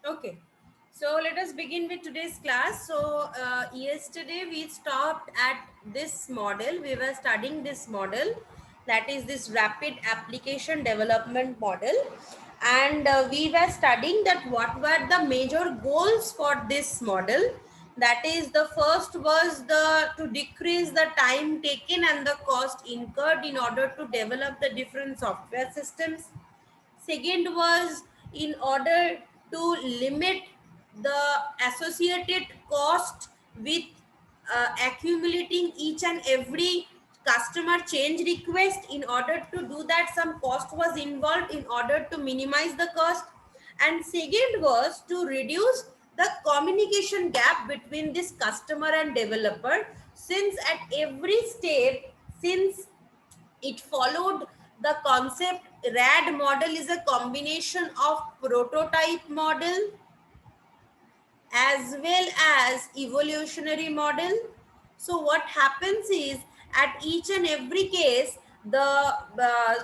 Okay, so let us begin with today's class. So, yesterday we stopped at this model. We were studying this model, that is this rapid application development model, and we were studying that what were the major goals for this model. That is, the first was the to decrease the time taken and the cost incurred in order to develop the different software systems. Second was in order to limit the associated cost with accumulating each and every customer change request. In order to do that, some cost was involved in order to minimize the cost. And second was to reduce the communication gap between this customer and developer, since at every step, since it followed the concept. RAD model is a combination of prototype model as well as evolutionary model. So what happens is, at each and every case, the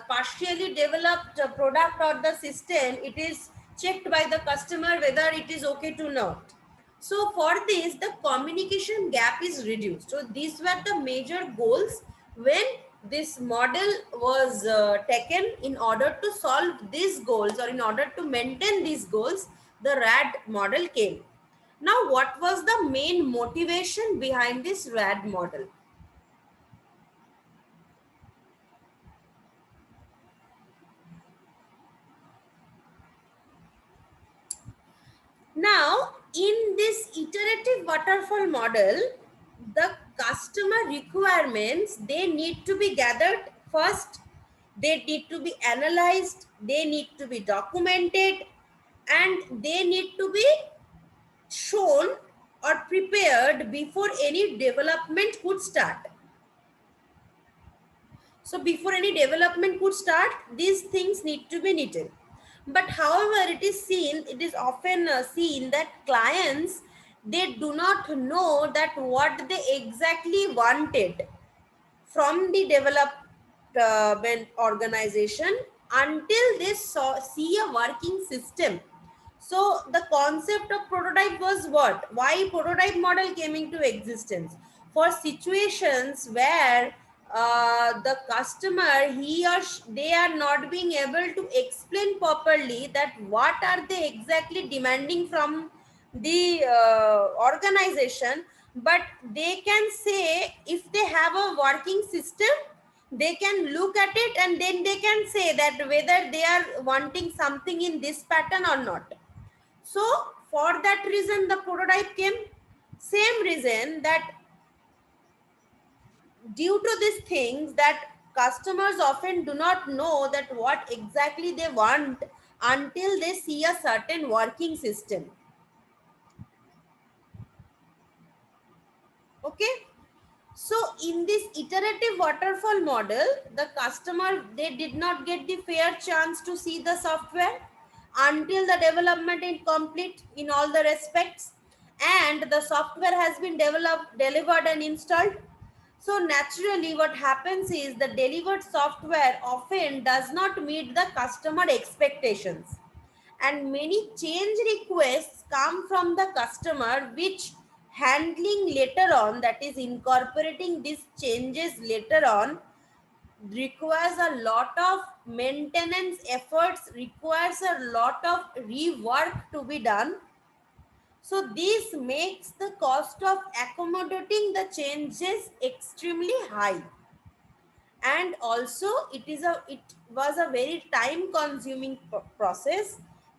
partially developed product or the system, it is checked by the customer whether it is okay to not. So for this, the communication gap is reduced. So these were the major goals when this model was taken. In order to solve these goals, or in order to maintain these goals, the RAD model came. Now, what was the main motivation behind this RAD model? Now, in this iterative waterfall model, the customer requirements, they need to be gathered first, they need to be analyzed, they need to be documented, and they need to be shown or prepared before any development could start. So before any development could start, these things need to be needed. But however, it is often seen that clients, they do not know that what they exactly wanted from the development organization until they see a working system. So the concept of prototype was what? Why prototype model came into existence? For situations where the customer, they are not being able to explain properly that what are they exactly demanding from the organization, but they can say, if they have a working system, they can look at it and then they can say that whether they are wanting something in this pattern or not. So for that reason, the prototype came. Same reason that due to these things, that customers often do not know that what exactly they want until they see a certain working system. Okay. So in this iterative waterfall model, the customer, they did not get the fair chance to see the software until the development is complete in all the respects, and the software has been developed, delivered and installed. So naturally what happens is, the delivered software often does not meet the customer expectations, and many change requests come from the customer, which handling later on, that is incorporating these changes later on, requires a lot of maintenance efforts, requires a lot of rework to be done. So this makes the cost of accommodating the changes extremely high, and also it was a very time consuming process,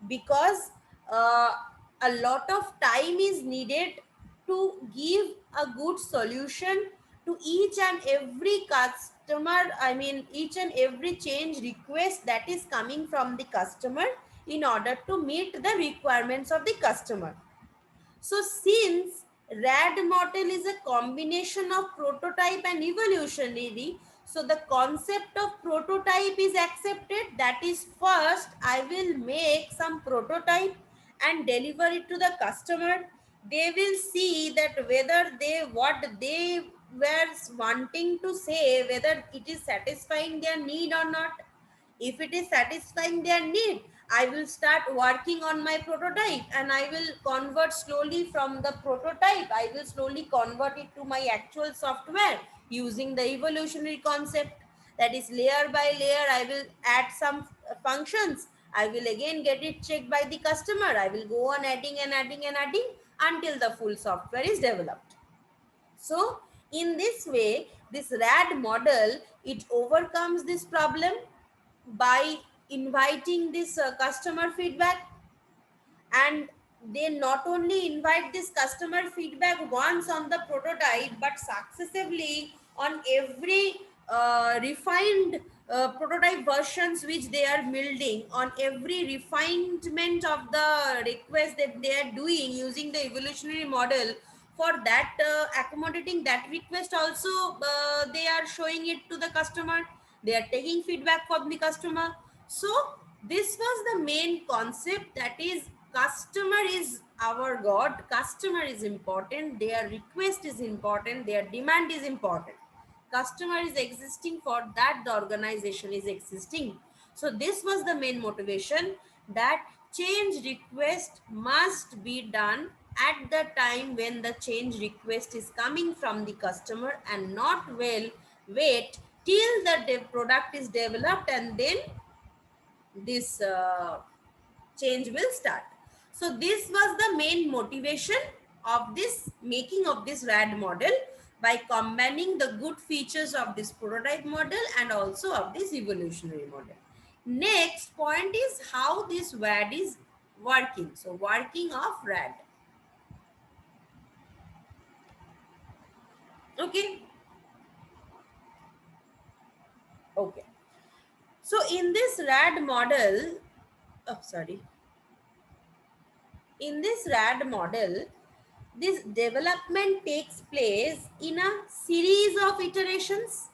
because uh, a lot of time is needed to give a good solution to each and every customer, I mean each and every change request that is coming from the customer, in order to meet the requirements of the customer. So since RAD model is a combination of prototype and evolutionary, so the concept of prototype is accepted. That is, first I will make some prototype and deliver it to the customer. They will see that whether what they were wanting to say, whether it is satisfying their need or not. If it is satisfying their need, I will start working on my prototype and I will convert slowly from the prototype. I will slowly convert it to my actual software using the evolutionary concept. That is layer by layer. I will add some functions. I will again get it checked by the customer. I will go on adding and adding and adding until the full software is developed. So in this way, this RAD model, it overcomes this problem by inviting this customer feedback, and they not only invite this customer feedback once on the prototype but successively on every refined prototype versions which they are building, on every refinement of the request that they are doing using the evolutionary model. For that accommodating that request also, they are showing it to the customer, they are taking feedback from the customer. So this was the main concept, that is customer is our god, customer is important, their request is important, their demand is important. Customer is existing, for that the organization is existing. So this was the main motivation, that change request must be done at the time when the change request is coming from the customer, and not wait till the product is developed and then this change will start. So this was the main motivation of this making of this RAD model, by combining the good features of this prototype model and also of this evolutionary model. Next point is how this RAD is working. So working of RAD. Okay. Okay. So in this RAD model, oh sorry, in this RAD model, this development takes place in a series of iterations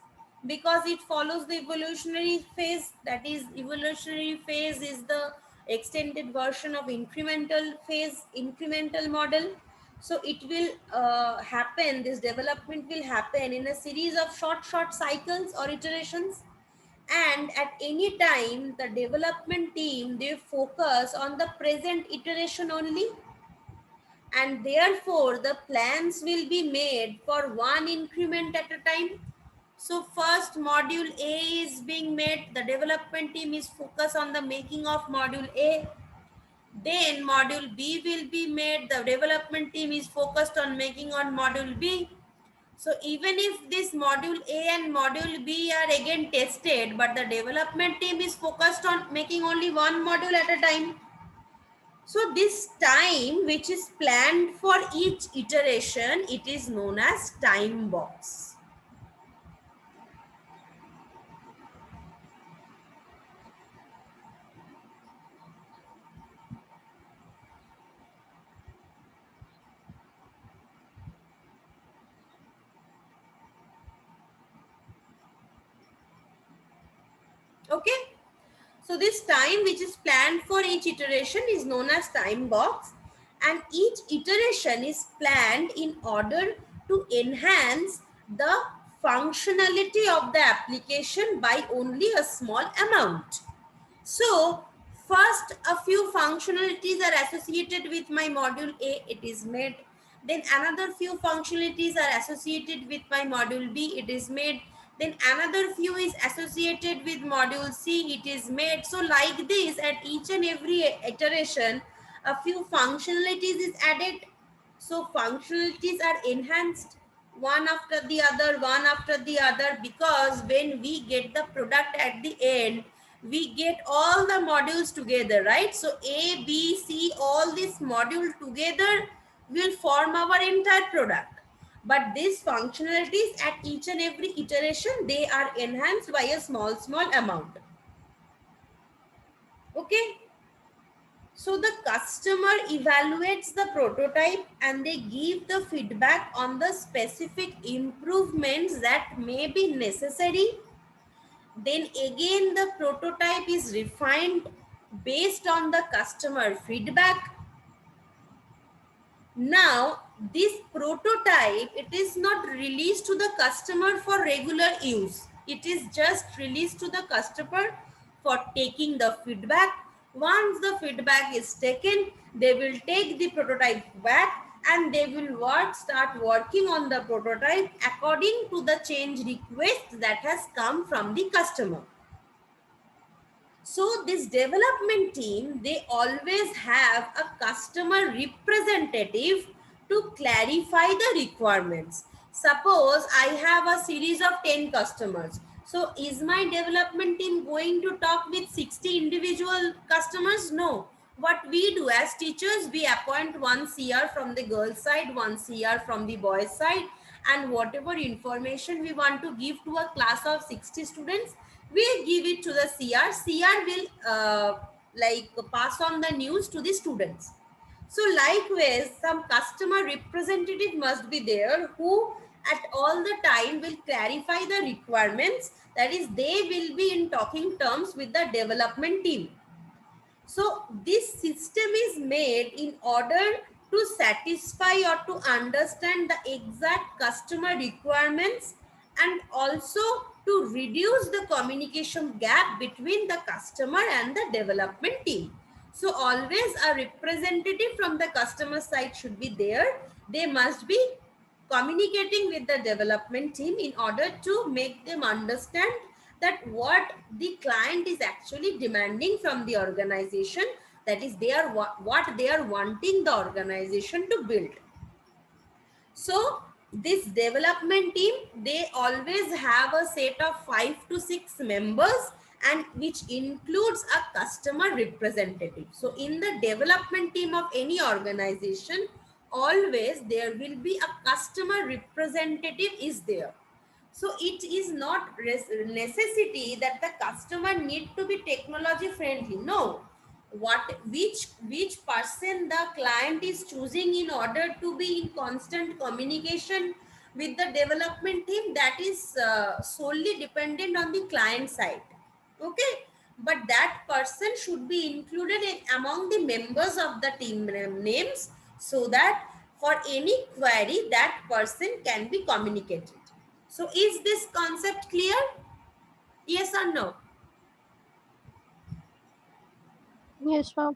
because it follows the evolutionary phase. That is, evolutionary phase is the extended version of incremental phase, incremental model. So it will happen, this development will happen in a series of short cycles or iterations. And at any time, the development team, they focus on the present iteration only, and therefore the plans will be made for one increment at a time. So first module A is being made, the development team is focused on the making of module A. Then module B will be made, the development team is focused on making on module B. So even if this module A and module B are again tested, but the development team is focused on making only one module at a time. So this time which is planned for each iteration, it is known as time box. Okay. So this time which is planned for each iteration is known as time box, and each iteration is planned in order to enhance the functionality of the application by only a small amount. So first a few functionalities are associated with my module A, it is made. Then another few functionalities are associated with my module B, it is made. Then another few is associated with module C, it is made. So like this, at each and every iteration, a few functionalities is added. So functionalities are enhanced one after the other, one after the other, because when we get the product at the end, we get all the modules together, right? So A, B, C, all these modules together will form our entire product. But these functionalities at each and every iteration, they are enhanced by a small amount. Okay. So the customer evaluates the prototype and they give the feedback on the specific improvements that may be necessary. Then again, the prototype is refined based on the customer feedback. Now, this prototype, it is not released to the customer for regular use. It is just released to the customer for taking the feedback, Once the feedback is taken, they will take the prototype back and they will start working on the prototype according to the change request that has come from the customer. So this development team, they always have a customer representative to clarify the requirements. Suppose I have a series of 10 customers. So is my development team going to talk with 60 individual customers? No. What we do as teachers, we appoint one CR from the girl side, one CR from the boy side, and whatever information we want to give to a class of 60 students, we give it to the CR will like pass on the news to the students. So likewise, some customer representative must be there who at all the time will clarify the requirements, that is they will be in talking terms with the development team. So this system is made in order to satisfy or to understand the exact customer requirements and also to reduce the communication gap between the customer and the development team. So always a representative from the customer side should be there. They must be communicating with the development team in order to make them understand that what the client is actually demanding from the organization, that is they are what they are wanting the organization to build. So this development team, they always have a set of 5 to 6 members, and which includes a customer representative. So in the development team of any organization, always there will be a customer representative is there. So it is not necessity that the customer need to be technology friendly. No, which person the client is choosing in order to be in constant communication with the development team, that is solely dependent on the client side. Okay, but that person should be included among the members of the team names, so that for any query that person can be communicated. So is this concept clear? Yes or no? Yes, ma'am.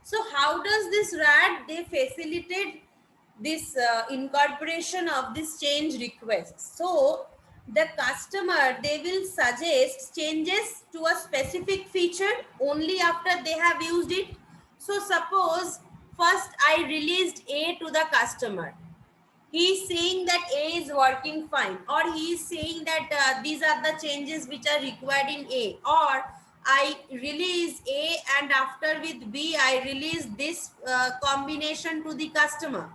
So how does this RAD, they facilitate this incorporation of this change requests? So the customer, they will suggest changes to a specific feature only after they have used it. So suppose first I released A to the customer. He is saying that A is working fine, or he is saying that these are the changes which are required in A, or I release A and after with B I release this combination to the customer.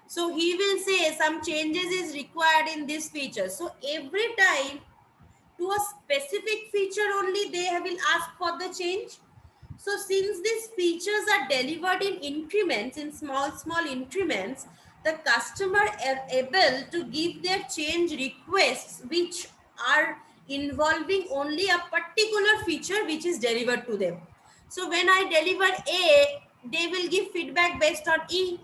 So he will say some changes is required in this feature. So every time to a specific feature only they will ask for the change. So since these features are delivered in increments, in small increments, the customer are able to give their change requests which are involving only a particular feature which is delivered to them. So when I deliver A, they will give feedback based on E.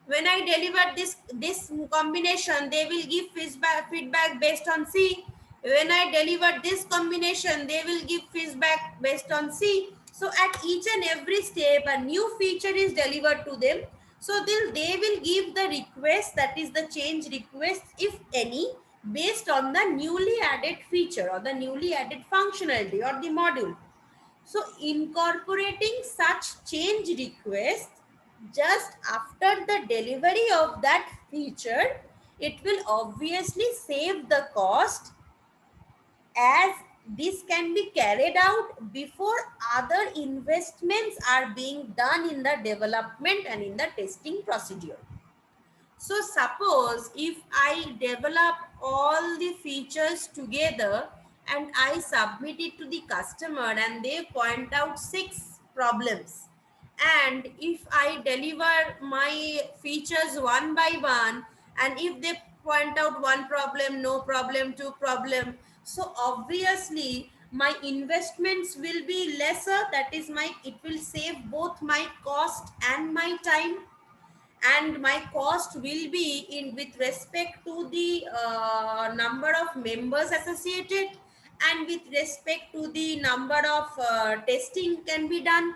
When I deliver this combination, they will give feedback based on C. When I deliver this combination, they will give feedback based on C. So at each and every step, a new feature is delivered to them. So they will give the request, that is the change request, if any, based on the newly added feature or the newly added functionality or the module. So incorporating such change requests just after the delivery of that feature, it will obviously save the cost, as this can be carried out before other investments are being done in the development and in the testing procedure. So suppose if I develop all the features together and I submit it to the customer and they point out 6 problems, and if I deliver my features one by one, and if they point out one problem, no problem, two problem, So obviously my investments will be lesser. That is, it will save both my cost and my time, and my cost will be in with respect to the number of members associated, and with respect to the number of testing can be done.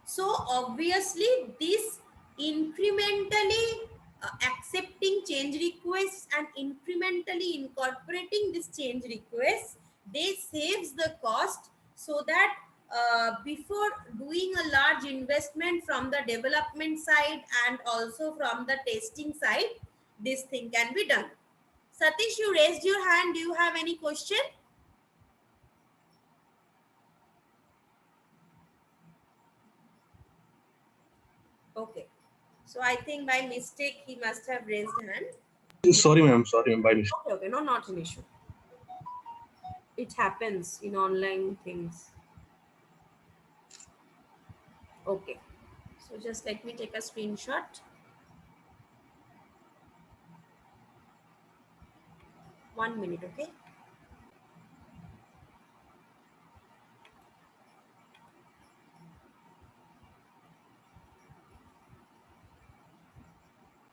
So obviously this incrementally accepting change requests and incrementally incorporating this change requests, they saves the cost, so that before doing a large investment from the development side and also from the testing side, this thing can be done. Satish, you raised your hand. Do you have any question? Okay. So I think by mistake he must have raised hand. Sorry, ma'am. Sorry, ma'am. By mistake. Okay, okay, no, not an issue. It happens in online things. Okay. So just let me take a screenshot. 1 minute, okay?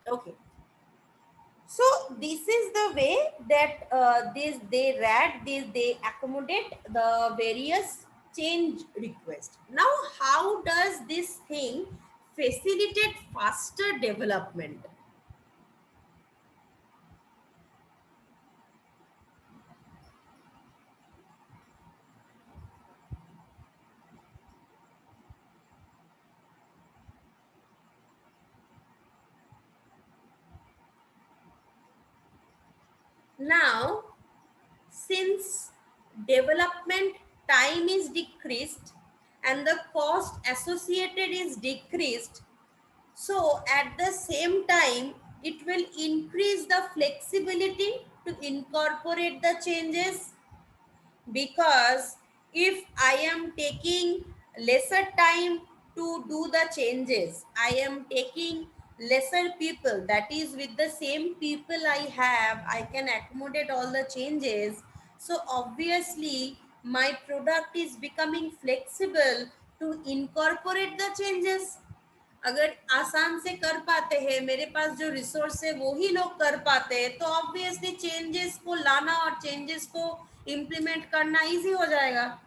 Okay. So this is the way that they accommodate the various change requests. Now, how does this thing facilitate faster development? Now, since development time is decreased and the cost associated is decreased, so at the same time it will increase the flexibility to incorporate the changes, because if I am taking lesser time to do the changes, I am taking lesser people, that is with the same people I have, I can accommodate all the changes. So obviously my product is becoming flexible to incorporate the changes. अगर आसान से कर पाते हैं, मेरे पास जो resource है वो ही लोग कर पाते हैं, तो ऑब्वियसली चेंजेस को लाना और चेंजेस को इम्प्लीमेंट करना इजी हो जाएगा.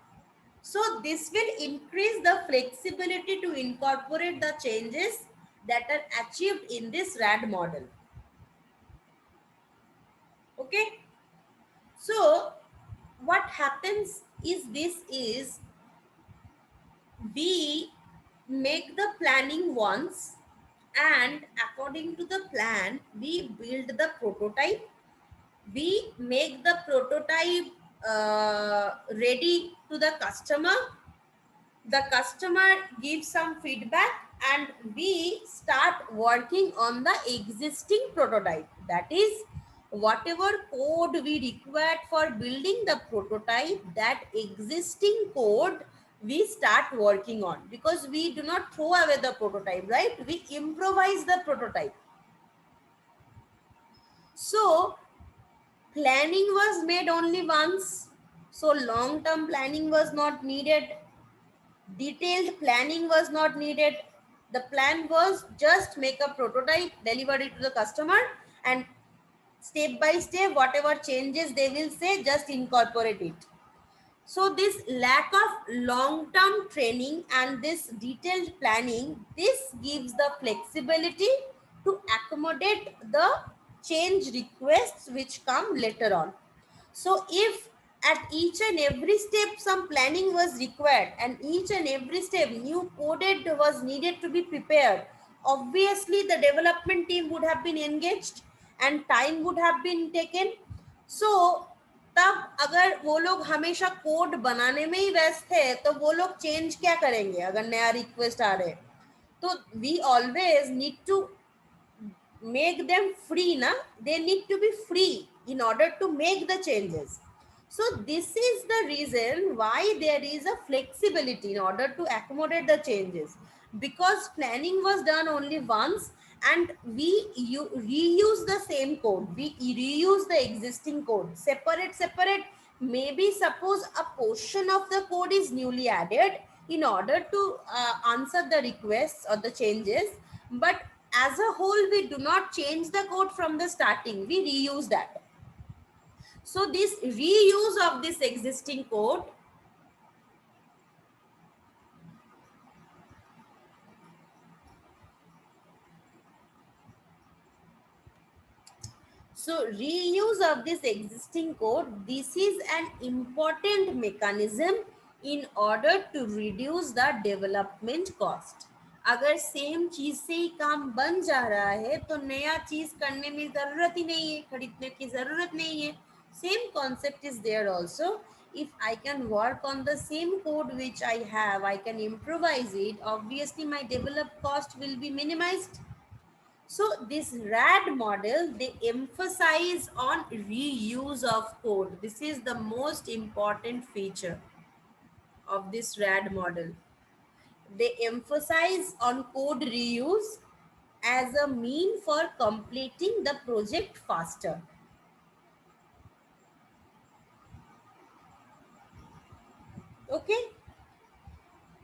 So this will increase the flexibility to incorporate the changes that are achieved in this RAD model. Okay. So what happens is we make the planning once, and according to the plan we build the prototype. We make the prototype ready to the customer. The customer gives some feedback and we start working on the existing prototype. That is, whatever code we required for building the prototype, that existing code we start working on, because we do not throw away the prototype, right? We improvise the prototype. So planning was made only once, so long-term planning was not needed. Detailed planning was not needed. The plan was just make a prototype, deliver it to the customer, and step by step, whatever changes they will say, just incorporate it. So this lack of long-term training and this detailed planning, this gives the flexibility to accommodate the change requests which come later on. So if at each and every step some planning was required and each and every step new coded was needed to be prepared, obviously the development team would have been engaged and time would have been taken. So तब अगर वो लोग हमेशा code बनाने में ही व्यस्त है, तो वो लोग चेंज क्या करेंगे अगर नया रिक्वेस्ट आ रहे? तो we always need to make them free na, they need to be free in order to make the changes. So this is the reason why there is a flexibility in order to accommodate the changes, because planning was done only once and we reuse the same code. We reuse the existing code, separate. Maybe suppose a portion of the code is newly added in order to answer the requests or the changes, but as a whole we do not change the code from the starting, we reuse that. So this reuse of this existing code So reuse of this existing code, this is an important mechanism in order to reduce the development cost. अगर same चीज से ही काम बन जा रहा है तो नया चीज करने में जरूरत ही नहीं है, खरीदने की जरूरत नहीं है. Same concept is there also. If I can work on the same code which I have, I can improvise it. Obviously, my developed cost will be minimized. So this RAD model, they emphasize on reuse of code. This is the most important feature of this RAD model. They emphasize on code reuse as a mean for completing the project faster. Okay.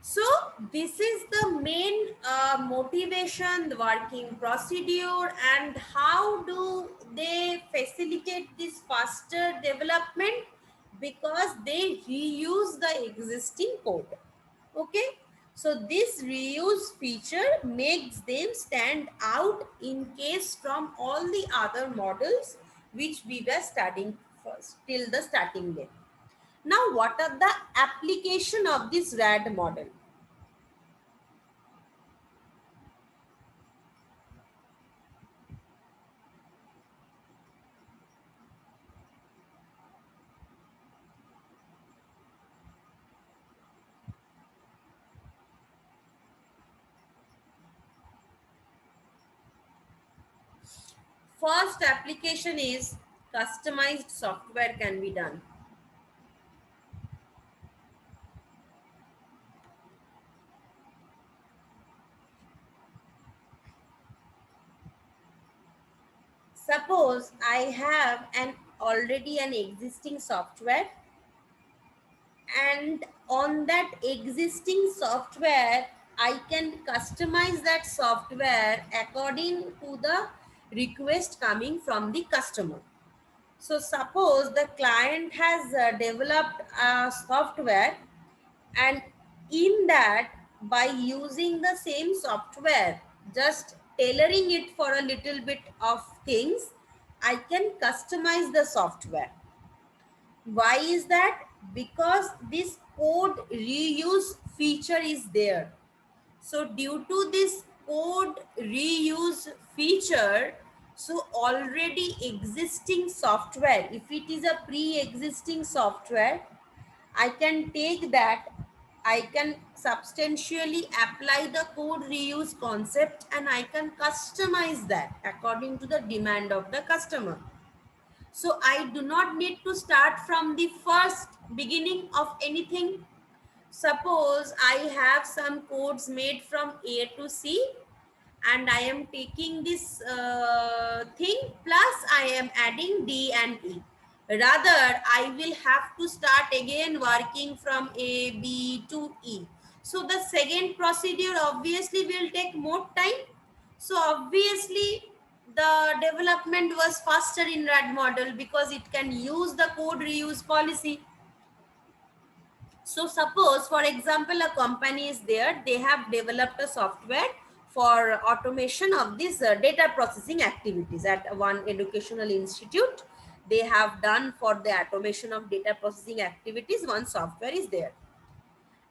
So this is the main motivation, the working procedure, and how do they facilitate this faster development? Because they reuse the existing code. Okay. So this reuse feature makes them stand out in case from all the other models which we were studying first till the starting day. Now, what are the application of this RAD model? First application is customized software can be done. Suppose I have already an existing software, and on that existing software I can customize that software according to the request coming from the customer. So suppose the client has developed a software, and in that, by using the same software, just tailoring it for a little bit of things, I can customize the software. Why is that? Because this code reuse feature is there. So due to this code reuse feature, so already existing software, if it is a pre-existing software, I can take that, I can substantially apply the code reuse concept, and I can customize that according to the demand of the customer. So I do not need to start from the first beginning of anything. Suppose I have some codes made from A to C, and I am taking this thing plus I am adding D and E. Rather, I will have to start again working from A, B to E. So the second procedure obviously will take more time. So obviously the development was faster in RAD model because it can use the code reuse policy. So suppose, for example, a company is there, they have developed a software for automation of these data processing activities at one educational institute. They have done for the automation of data processing activities, one software is there.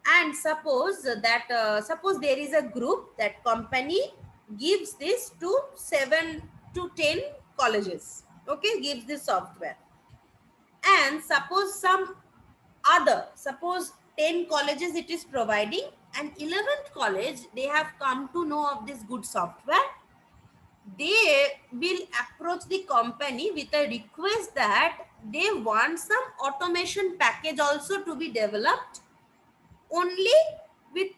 And suppose that, suppose there is a group, that company gives this to 7 to 10 colleges, okay, gives this software. And suppose suppose 10 colleges it is providing, and 11th college, they have come to know of this good software. They will approach the company with a request that they want some automation package also to be developed only with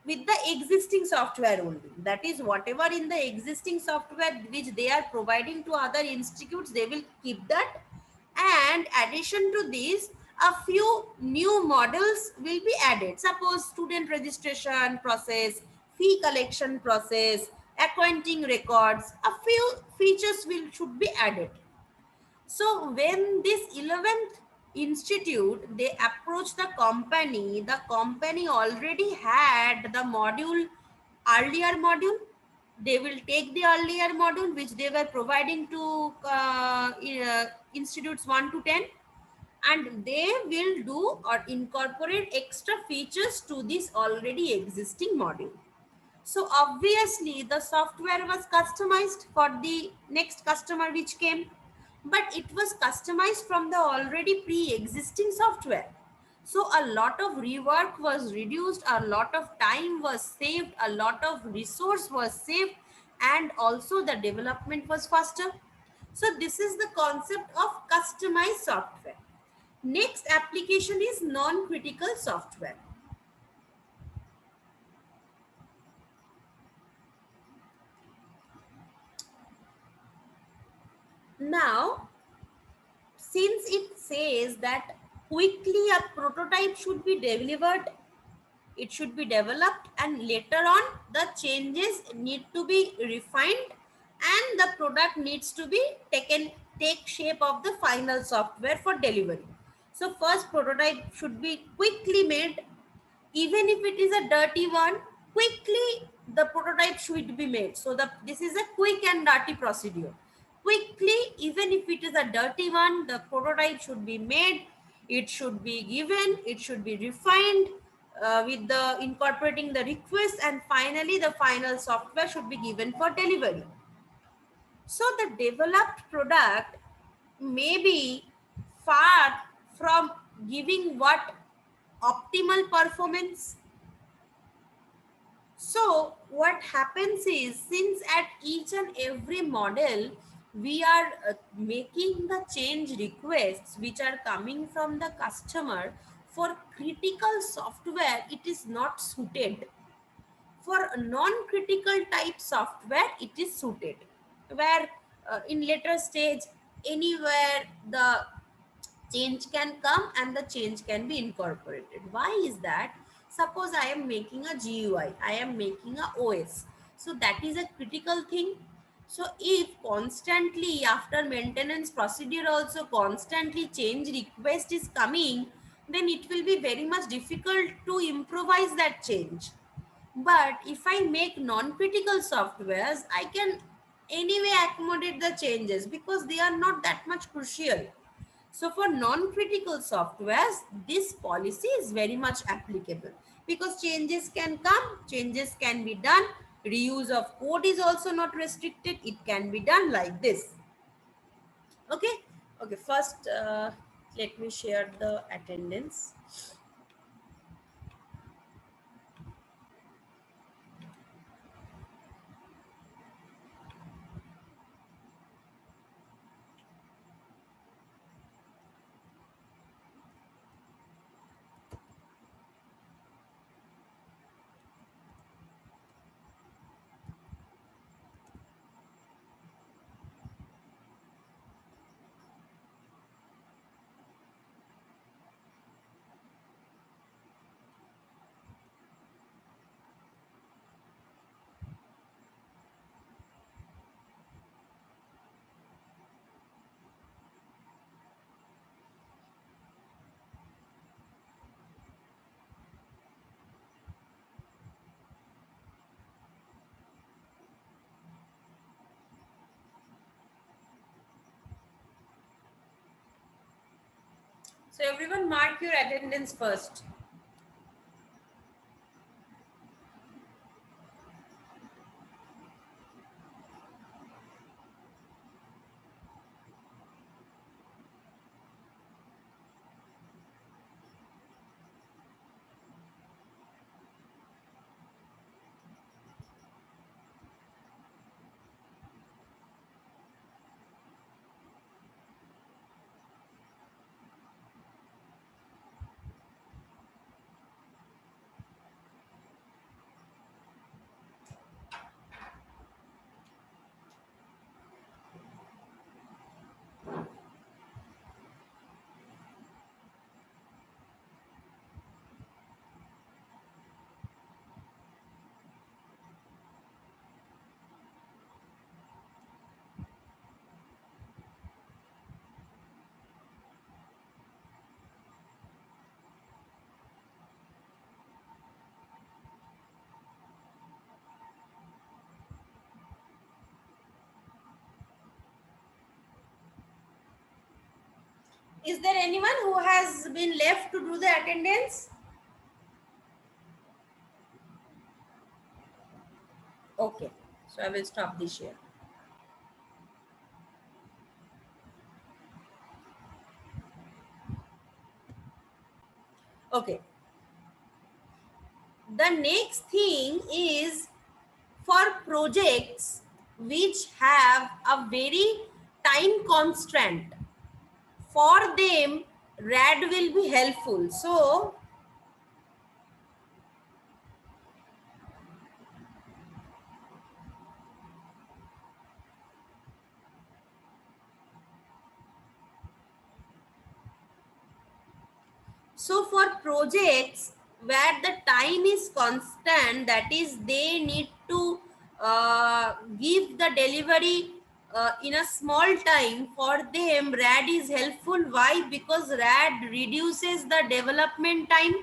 with the existing software only. That is, whatever in the existing software which they are providing to other institutes, they will keep that. And addition to this, a few new models will be added. Suppose student registration process, fee collection process, accounting records, a few features will should be added. So when this 11th institute, they approached the company already had the module, earlier module. They will take the earlier module which they were providing to institutes 1 to 10, and they will do or incorporate extra features to this already existing module. So obviously the software was customized for the next customer which came, but it was customized from the already pre-existing software. So a lot of rework was reduced, a lot of time was saved, a lot of resource was saved, and also the development was faster. So this is the concept of customized software. Next application is non-critical software. Now, since it says that quickly a prototype should be delivered, it should be developed, and later on the changes need to be refined, and the product needs to be take shape of the final software for delivery. So first prototype should be quickly made, even if it is a dirty one. Quickly the prototype should be made. So this is a quick and dirty procedure. Quickly, even if it is a dirty one, the prototype should be made, it should be given, it should be refined with the incorporating the request, and finally the final software should be given for delivery. So the developed product may be far from giving what optimal performance. So what happens is, since at each and every model we are making the change requests which are coming from the customer, for critical software it is not suited. For non-critical type software it is suited, where in later stage anywhere the change can come and the change can be incorporated. Why is that? Suppose I am making a GUI, I am making a OS, so that is a critical thing. So if constantly after maintenance procedure also constantly change request is coming, then it will be very much difficult to improvise that change. But if I make non-critical softwares, I can anyway accommodate the changes because they are not that much crucial. So for non-critical softwares, this policy is very much applicable because changes can come, changes can be done. Reuse of code is also not restricted. It can be done like this. Okay. Okay. First, let me share the attendance. So everyone mark your attendance first. Is there anyone who has been left to do the attendance? Okay, so I will stop the share. Okay. The next thing is for projects which have a very time constraint. For them, RAD will be helpful. So for projects where the time is constant, that is they need to give the delivery in a small time, for them RAD is helpful. Why? Because RAD reduces the development time,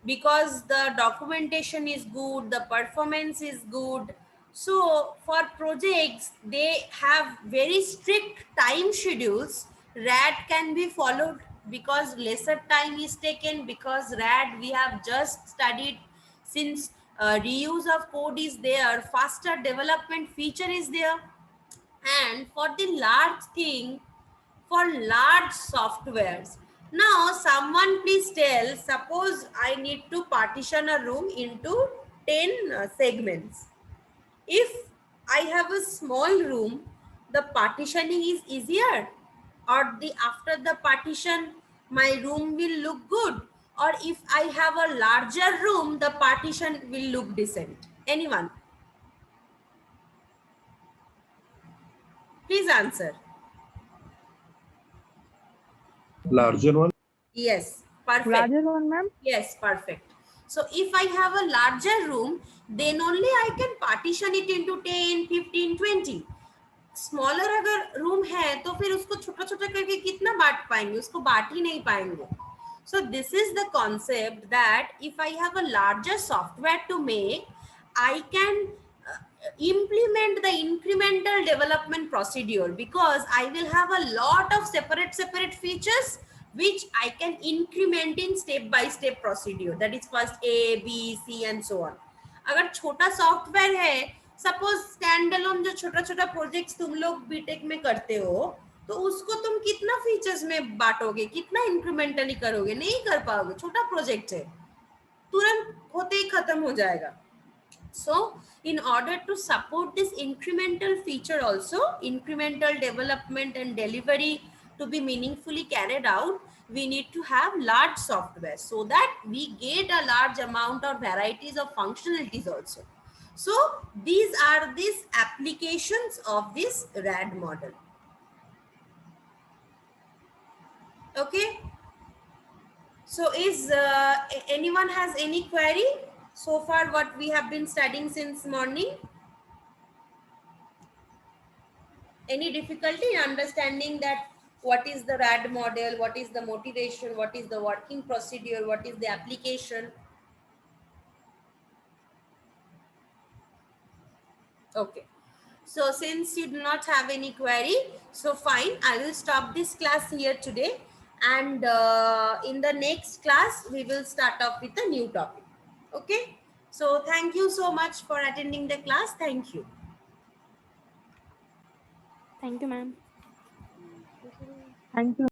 because the documentation is good, the performance is good. So for projects they have very strict time schedules, RAD can be followed because lesser time is taken, because RAD we have just studied, since reuse of code is there, faster development feature is there. And for the large thing, for large softwares, now someone please tell, suppose I need to partition a room into 10 segments. If I have a small room, the partitioning is easier, or the after the partition my room will look good, or if I have a larger room the partition will look decent? Anyone please answer. Larger one. Yes, perfect. Larger one, ma'am. Yes, perfect. So if I have a larger room, then only I can partition it into 10, 15, 20. Smaller अगर room है तो फिर उसको छोटा छोटा करके कितना बांट पाएंगे, उसको बांट ही नहीं पाएंगे. So this is the concept that if I have a larger software to make, I can implement the incremental development procedure, because I will have a lot of separate features which I can increment in step by step procedure, that is first A, B, C and so on. अगर छोटा software है, suppose stand alone जो छोटा छोटा projects तुम लोग BTech में करते हो, तो उसको तुम कितना फीचर्स में बांटोगे, कितना इंक्रीमेंटली करोगे, नहीं कर पाओगे, छोटा प्रोजेक्ट है, तुरंत होते ही खत्म हो जाएगा. So in order to support this incremental feature also, incremental development and delivery to be meaningfully carried out, we need to have large software so that we get a large amount or varieties of functionalities also. So these are these applications of this RAD model. Okay. So is anyone has any query so far what we have been studying since morning? Any difficulty in understanding that what is the RAD model, what is the motivation, what is the working procedure, what is the application? Okay. So since you do not have any query, so fine, I will stop this class here today, and in the next class we will start off with a new topic. Okay. So thank you so much for attending the class. Thank you. Thank you, ma'am. Thank you.